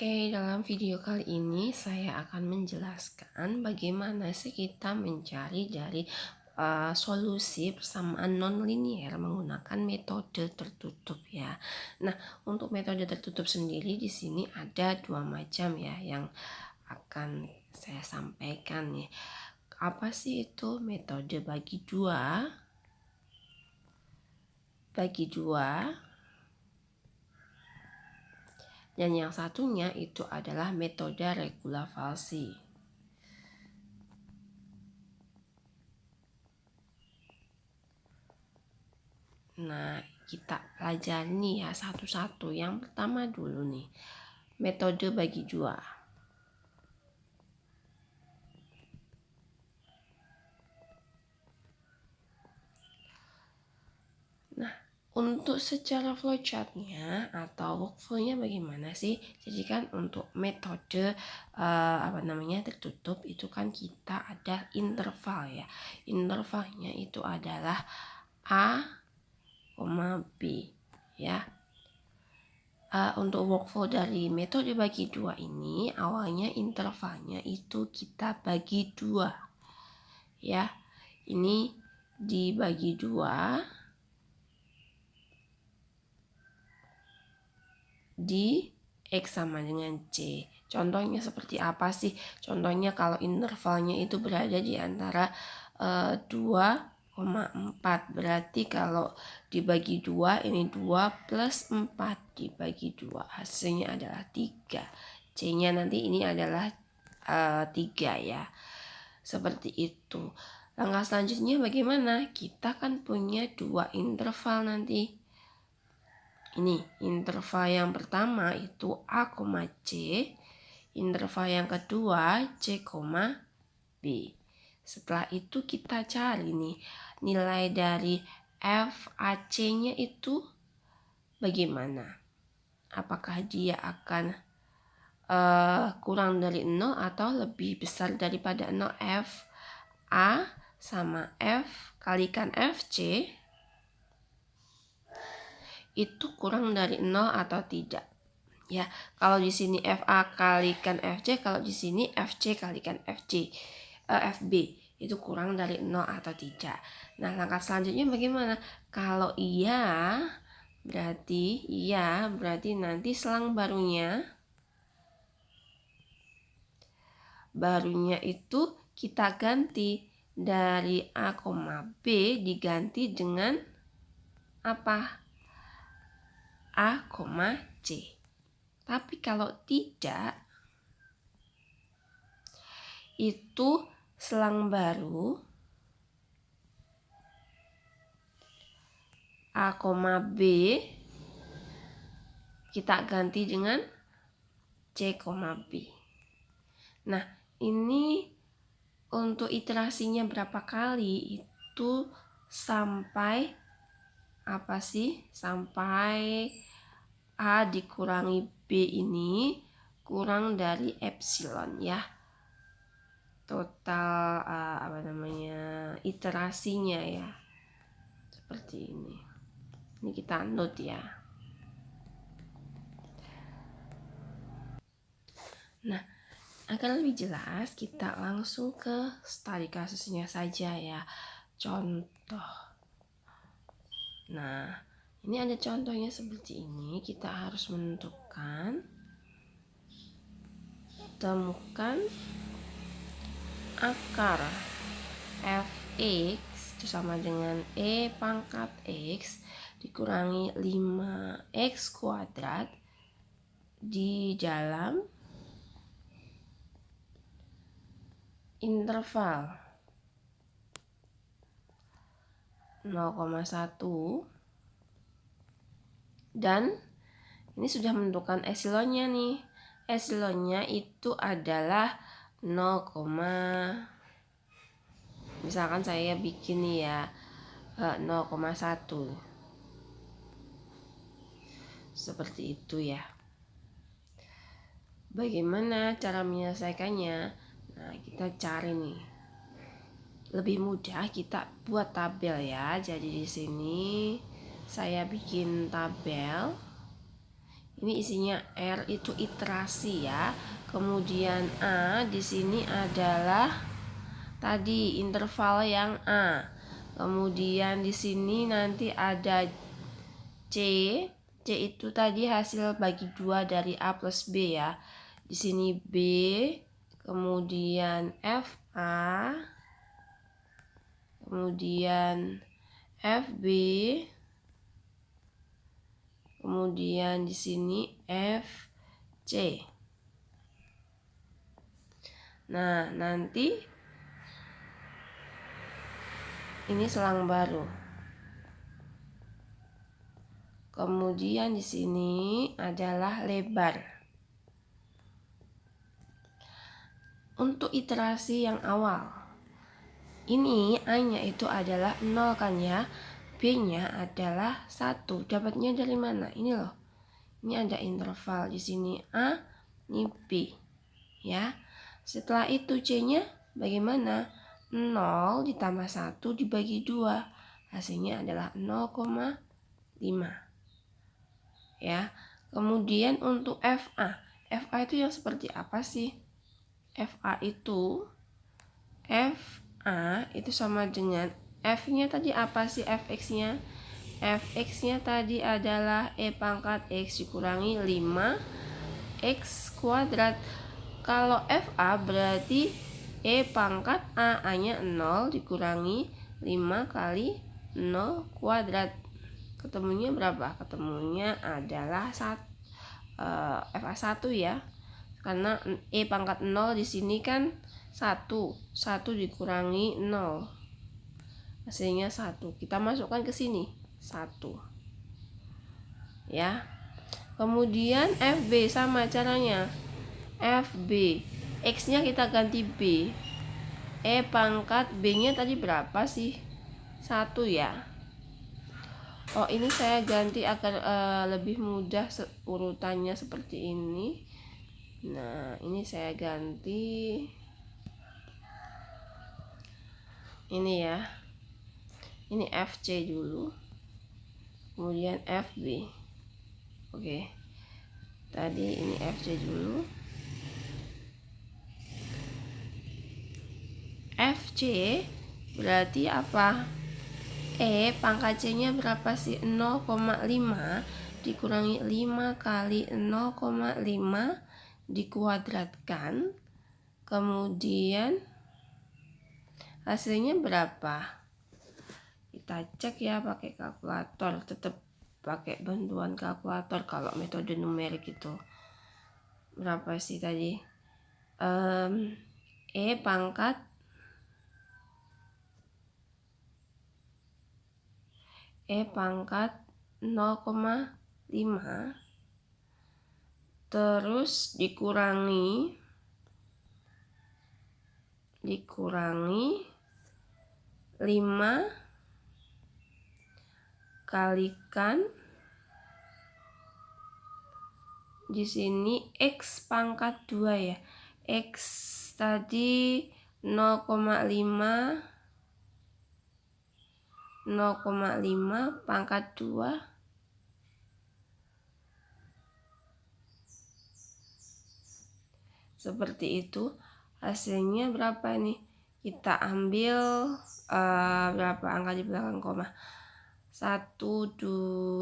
Oke, dalam video kali ini saya akan menjelaskan bagaimana sih kita mencari dari solusi persamaan nonlinier menggunakan metode tertutup ya. Nah, untuk metode tertutup sendiri di sini ada dua macam ya yang akan saya sampaikan nih. Apa sih itu metode bagi dua? Dan yang satunya itu adalah metode regula falsi. Nah, kita pelajari nih ya satu-satu. Yang pertama dulu nih, metode bagi dua. Nah, untuk secara flowchartnya atau workflow-nya bagaimana sih? Jadi kan untuk metode tertutup itu kan kita ada interval ya. Intervalnya itu adalah A, B ya. Untuk workflow dari metode bagi dua ini awalnya intervalnya itu kita bagi dua ya. Ini dibagi dua di X sama dengan C. Contohnya seperti apa sih? Contohnya kalau intervalnya itu berada di antara 2,4. Berarti kalau dibagi 2 ini 2 plus 4 dibagi 2. Hasilnya adalah 3. C-nya nanti ini adalah 3 ya. Seperti itu. Langkah selanjutnya bagaimana? Kita kan punya dua interval nanti. Ini interval yang pertama itu A, C. Interval yang kedua C, B. Setelah itu kita cari nih nilai dari FAC-nya itu bagaimana? Apakah dia akan kurang dari 0 atau lebih besar daripada 0? F A sama F kalikan FC itu kurang dari 0 atau tidak. Ya, kalau di sini FA kalikan FC, kalau di sini FC kalikan FB itu kurang dari 0 atau tidak. Nah, langkah selanjutnya bagaimana? Kalau iya, berarti nanti selang barunya itu kita ganti dari A, B diganti dengan apa? A, C. Tapi kalau tidak, itu selang baru A, B kita ganti dengan C, B. Nah, ini untuk iterasinya berapa kali itu sampai apa sih? Sampai A dikurangi B ini kurang dari epsilon ya. Total iterasinya ya. Seperti ini. Ini kita note ya. Nah, agar lebih jelas kita langsung ke studi kasusnya saja ya. Contoh. Nah, ini ada contohnya seperti ini. Kita harus temukan akar fx itu sama dengan e pangkat x dikurangi 5x kuadrat di dalam interval 0,1 dan ini sudah menentukan epsilonnya nih. Epsilonnya itu adalah 0, misalkan saya bikin nih ya 0,1 seperti itu ya. Bagaimana cara menyelesaikannya? Nah, kita cari nih. Lebih mudah kita buat tabel ya. Jadi di sini saya bikin tabel. Ini isinya R itu iterasi ya. Kemudian A di sini adalah tadi interval yang A. Kemudian di sini nanti ada C. C itu tadi hasil bagi 2 dari A plus B ya. Di sini B, kemudian FA, kemudian FB, kemudian di sini FC. Nah, nanti ini selang baru. Kemudian di sini adalah lebar. Untuk iterasi yang awal, ini A-nya itu adalah 0 kan ya. B-nya adalah 1. Dapatnya dari mana? Ini loh. Ini ada interval di sini A, ini B. Ya. Setelah itu C-nya bagaimana? 0 ditambah 1 dibagi 2. Hasilnya adalah 0,5. Ya. Kemudian untuk FA. FA itu yang seperti apa sih? FA itu sama dengan F-nya tadi apa sih Fx-nya? Fx-nya tadi adalah E pangkat X dikurangi 5X kuadrat. Kalau FA berarti E pangkat A-nya 0 dikurangi 5 kali 0 kuadrat. Ketemunya berapa? Ketemunya adalah FA1 ya. Karena E pangkat 0 di sini kan 1 dikurangi 0. Hasilnya 1. Kita masukkan ke sini 1. Ya. Kemudian FB sama caranya. FB X-nya kita ganti B. E pangkat B-nya tadi berapa sih? 1 ya. Oh, ini saya ganti agar lebih mudah urutannya seperti ini. Nah, ini saya ganti ini ya. Ini FC dulu. Kemudian FB. Oke. Tadi ini FC dulu. FC berarti apa? E pangkat C-nya berapa sih? 0,5 dikurangi 5 kali 0,5 dikuadratkan. Kemudian hasilnya berapa? Kita cek ya pakai kalkulator. Tetap pakai bantuan kalkulator kalau metode numerik itu. Berapa sih tadi? E pangkat E pangkat 0,5 terus dikurangi 5 kalikan di sini X pangkat 2 ya. X tadi 0,5 pangkat 2 seperti itu. Hasilnya berapa nih? Kita ambil berapa angka di belakang koma? 1, 2,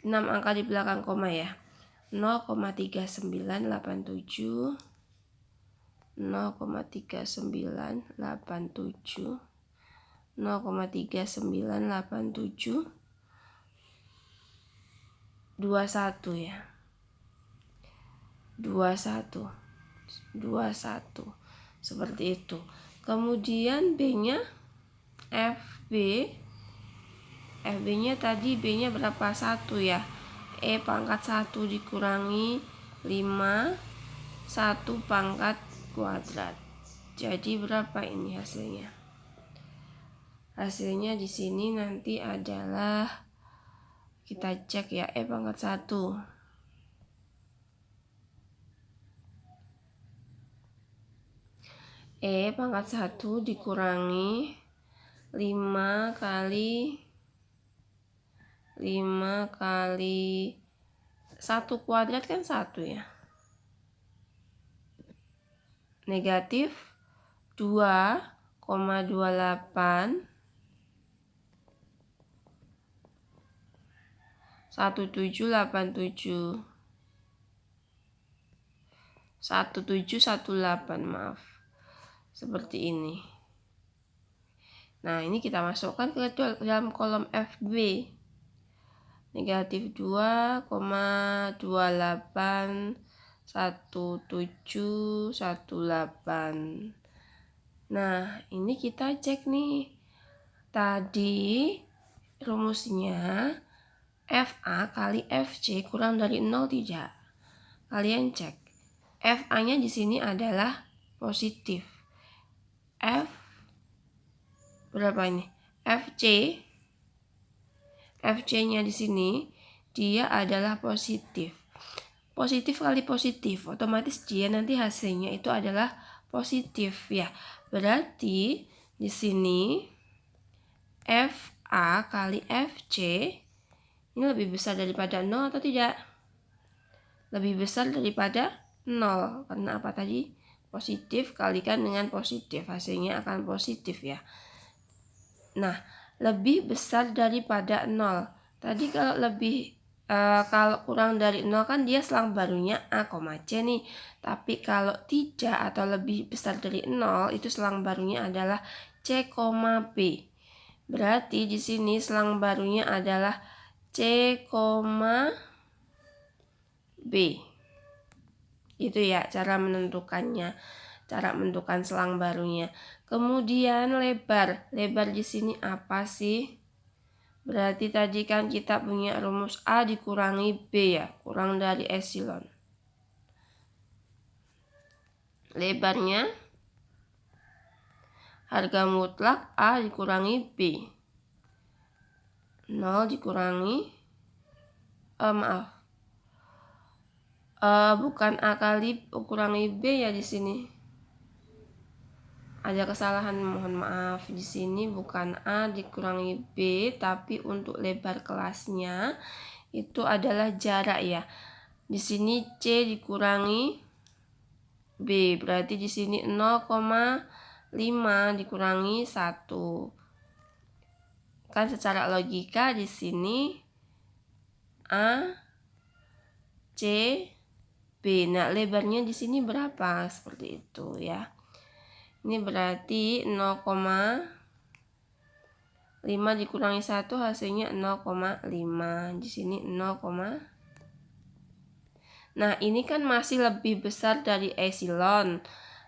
6 angka di belakang koma ya. 0,3987 0,3987 0,3987 21 ya. 21 seperti itu. Kemudian B-nya FB-nya tadi B-nya berapa? 1 ya. E pangkat 1 dikurangi 5 1 pangkat kuadrat. Jadi berapa ini hasilnya? Hasilnya di sini nanti adalah kita cek ya, E pangkat 1 E pangkat 1 dikurangi 5 kali 1 kuadrat kan 1 ya. Negatif 2,28 1787 1718, maaf. Seperti ini. Nah, ini kita masukkan ke dalam kolom FB. Negatif 2,28 1718. Nah, ini kita cek nih. Tadi rumusnya FA kali FC kurang dari 0 tidak? Kalian cek. FA-nya di sini adalah positif. Berapa ini? FC-nya di sini dia adalah positif. Positif kali positif, otomatis dia nanti hasilnya itu adalah positif ya. Berarti di sini FA kali FC ini lebih besar daripada 0 atau tidak? Lebih besar daripada 0. Karena apa tadi? Positif kalikan dengan positif, hasilnya akan positif ya. Nah, lebih besar daripada 0. Tadi kalau kurang dari 0 kan dia selang barunya A, C nih. Tapi kalau tidak atau lebih besar dari 0 itu selang barunya adalah C, B. Berarti di sini selang barunya adalah C, B. Itu ya cara menentukannya. Cara menentukan selang barunya. Kemudian lebar di sini apa sih? Berarti tadi kan kita punya rumus A dikurangi B ya, kurang dari epsilon. Lebarnya harga mutlak A dikurangi B. 0 dikurangi bukan A kali kurangi B ya di sini. Ada kesalahan, mohon maaf. Di sini bukan A dikurangi B, tapi untuk lebar kelasnya itu adalah jarak ya. Di sini C dikurangi B, berarti di sini 0,5 dikurangi 1. Kan secara logika di sini A, C, B. Nah, lebarnya di sini berapa? Seperti itu ya. Ini berarti 0,5 dikurangi 1 hasilnya 0,5. Di sini 0, nah, ini kan masih lebih besar dari epsilon.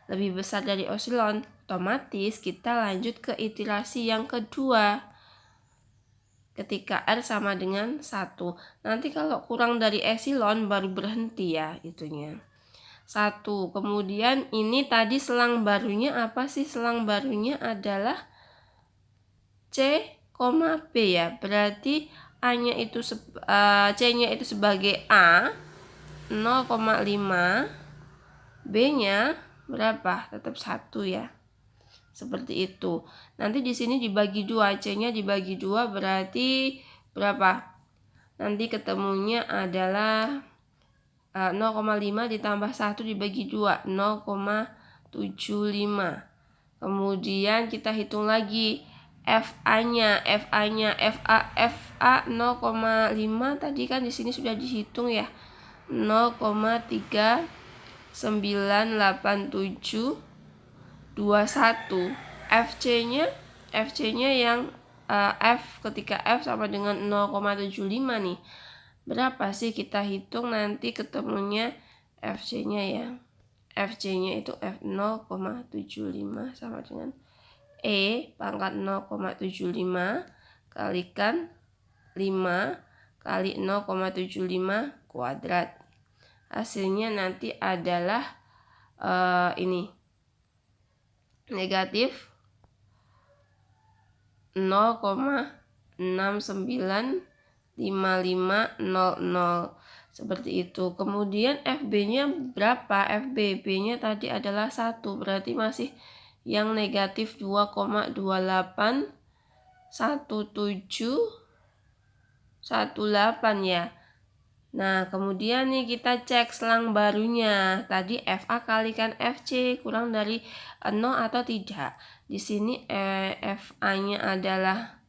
Lebih besar dari epsilon, otomatis kita lanjut ke iterasi yang kedua. Ketika R sama dengan 1. Nanti kalau kurang dari epsilon baru berhenti ya itunya. 1. Kemudian ini tadi selang barunya apa sih? Selang barunya adalah C, B ya. Berarti A-nya itu C-nya itu sebagai A 0,5, B-nya berapa? Tetap 1 ya. Seperti itu. Nanti di sini dibagi 2, C-nya dibagi 2 berarti berapa? Nanti ketemunya adalah 0,5 ditambah 1 dibagi 2, 0,75. Kemudian kita hitung lagi FA-nya 0,5 tadi kan di sini sudah dihitung ya. 0,398721. FC-nya yang ketika F sama dengan 0,75 nih. Berapa sih kita hitung nanti ketemunya FC-nya ya. FC-nya itu F 0,75 sama dengan E pangkat 0,75 kalikan 5 kali 0,75 kuadrat. Hasilnya nanti adalah ini negatif 0,695500 seperti itu. Kemudian FB-nya berapa? FB-nya tadi adalah 1, berarti masih yang negatif 2,281718 ya. Nah, kemudian nih kita cek selang barunya. Tadi FA kalikan FC kurang dari 0 atau tidak. Di sini FA-nya adalah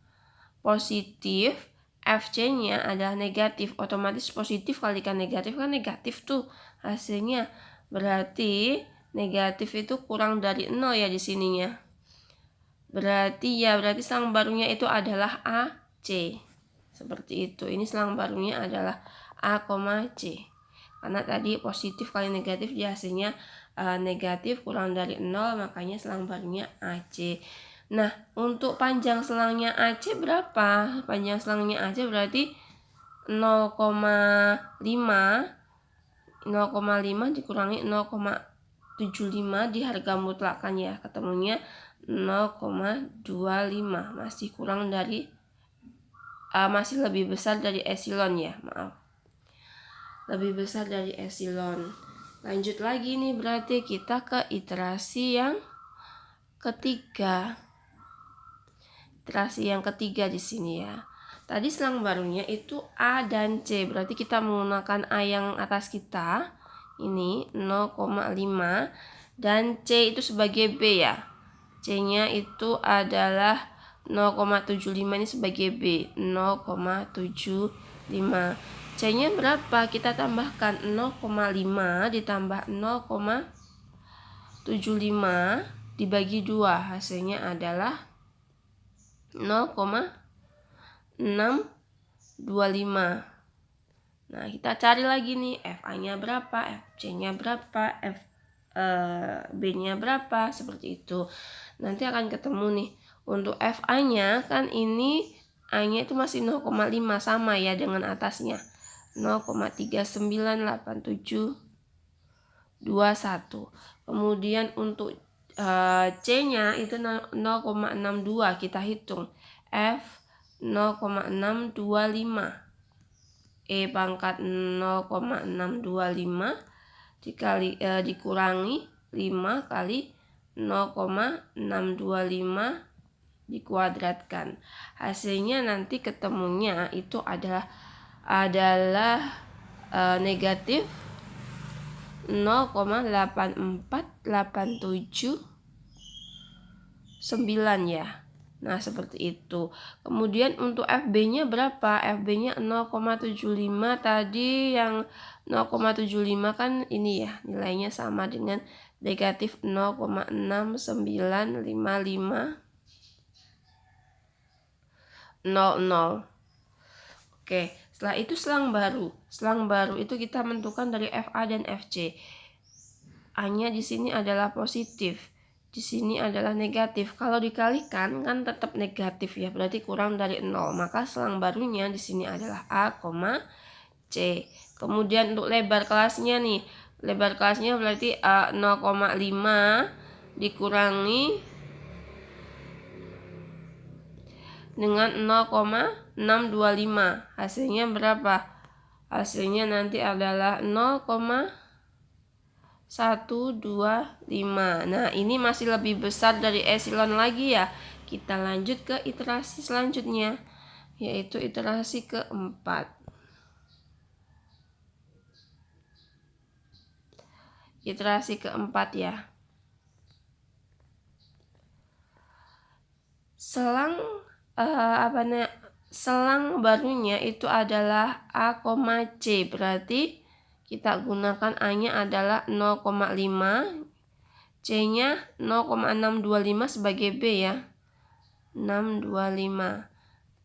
positif, FC-nya adalah negatif. Otomatis positif kalikan negatif kan negatif tuh hasilnya. Berarti negatif itu kurang dari 0 ya di sininya. Berarti selang barunya itu adalah AC. Seperti itu. Ini selang barunya adalah A, C. Karena tadi positif kali negatif di hasilnya negatif kurang dari 0, makanya selang barunya AC. Nah, untuk panjang selangnya AC berapa? Panjang selangnya AC berarti 0,5 dikurangi 0,75 di harga mutlakkan ya. Ketemunya 0,25. Masih kurang dari masih lebih besar dari epsilon ya, maaf. Lebih besar dari epsilon. Lanjut lagi nih, berarti kita ke iterasi yang ketiga. Iterasi yang ketiga di sini ya. Tadi selang barunya itu A dan C. Berarti kita menggunakan A yang atas kita. Ini 0,5 dan C itu sebagai B ya. C-nya itu adalah 0,75, ini sebagai B, 0,75. C-nya berapa? Kita tambahkan 0,5 ditambah 0,75 dibagi 2. Hasilnya adalah 0,625. Nah, kita cari lagi nih FA-nya berapa, FC-nya berapa, B-nya berapa, seperti itu. Nanti akan ketemu nih. Untuk FA-nya kan ini A-nya itu masih 0,5 sama ya dengan atasnya. 0,398721. Kemudian untuk C-nya itu 0,62 kita hitung. F 0,625. E pangkat 0,625 dikurangi 5 kali 0,625 dikuadratkan. Hasilnya nanti ketemunya itu adalah negatif 0,84879 ya. Nah, seperti itu. Kemudian untuk FB-nya berapa? FB-nya 0,75. Tadi yang 0,75 kan ini ya, nilainya sama dengan negatif 0,695500. Oke, setelah itu selang baru. Selang baru itu kita menentukan dari FA dan FC. A-nya di sini adalah positif, di sini adalah negatif. Kalau dikalikan kan tetap negatif ya, berarti kurang dari 0. Maka selang barunya di sini adalah A, C. Kemudian untuk lebar kelasnya nih, lebar kelasnya berarti 0,5 dikurangi dengan 0,625. Hasilnya berapa? Hasilnya nanti adalah 0,125. Nah, ini masih lebih besar dari epsilon lagi ya. Kita lanjut ke iterasi selanjutnya, yaitu iterasi keempat. Iterasi keempat ya. Selang barunya itu adalah A, C. Berarti kita gunakan A-nya adalah 0,5, C-nya 0,625 sebagai B ya. 625.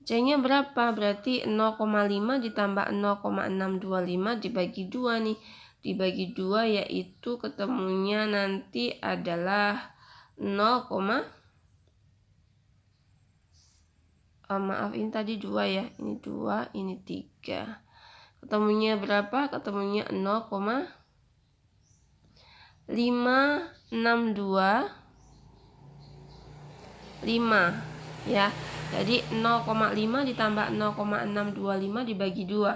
C-nya berapa? Berarti 0,5 ditambah 0,625 dibagi 2 nih. Dibagi 2 yaitu ketemunya nanti adalah 0, maaf ini tadi 2 ya. Ini 2, ini 3. Ketemunya berapa? Ketemunya 0,562 ya. Jadi 0,5 ditambah 0,625 dibagi 2.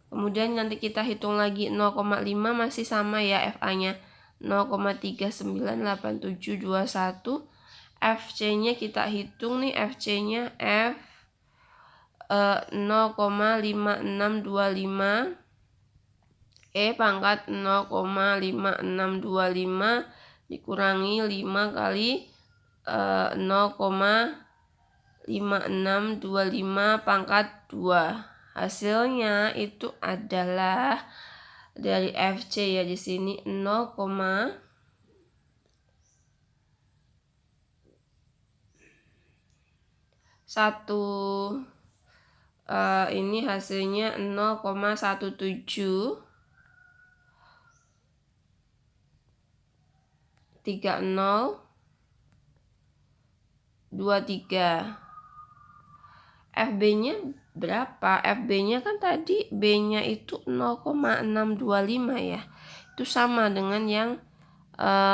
Kemudian nanti kita hitung lagi 0,5 masih sama ya FA-nya 0,398721. FC-nya kita hitung nih, FC-nya F 0,5625 pangkat 0,5625 dikurangi 5 kali 0,5625 pangkat 2. Hasilnya itu adalah dari FC ya, di sini 0,1 ini hasilnya 0,1730 23. FB-nya berapa? FB-nya kan tadi B-nya itu 0,625 ya. Itu sama dengan yang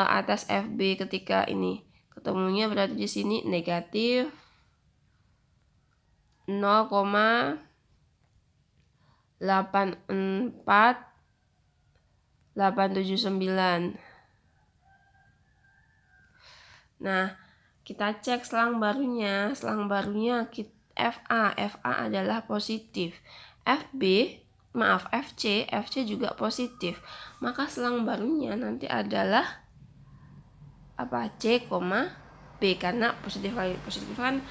atas FB ketika ini. Ketemunya berarti di sini negatif 0,84879. Nah, kita cek selang barunya. Selang barunya FA adalah positif. FC juga positif. Maka selang barunya nanti adalah apa? C, B, karena positif kan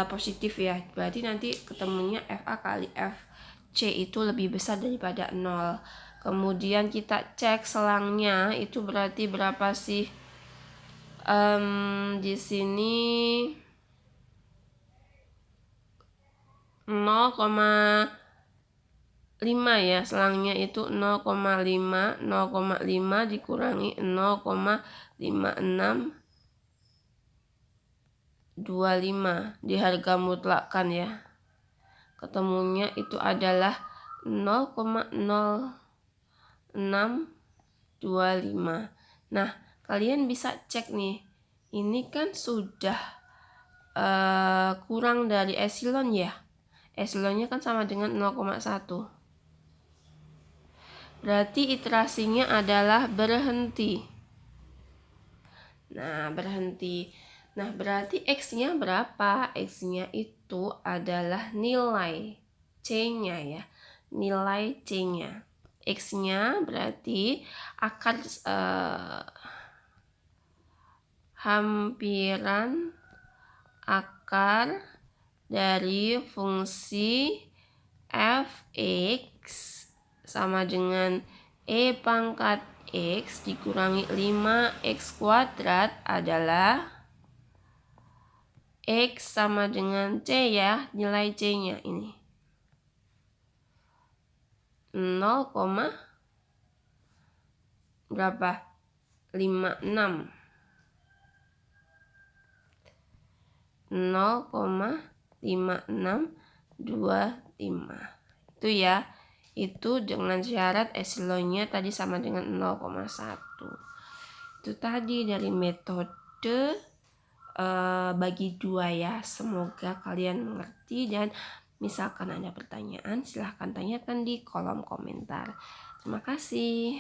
positif ya. Berarti nanti ketemunya FA kali FC itu lebih besar daripada 0. Kemudian kita cek selangnya itu berarti berapa sih? Di sini 0,5 ya, selangnya itu 0,5 dikurangi 0,5625 di harga mutlak kan ya. Ketemunya itu adalah 0,0625. Nah, kalian bisa cek nih, ini kan sudah kurang dari epsilon ya. Epsilonnya kan sama dengan 0,1. Berarti iterasinya adalah berhenti. Nah, berhenti. Nah, berarti X-nya berapa? X-nya itu adalah nilai C-nya ya. Nilai C-nya. X-nya berarti akar hampiran akar dari fungsi f(x) sama dengan E pangkat X dikurangi 5X kuadrat adalah X sama dengan C ya, nilai C-nya ini 0, berapa? 56. 0,5625 itu ya. Itu dengan syarat epsilonnya tadi sama dengan 0,1. Itu tadi dari metode bagi 2 ya. Semoga kalian mengerti, dan misalkan ada pertanyaan silahkan tanyakan di kolom komentar. Terima kasih.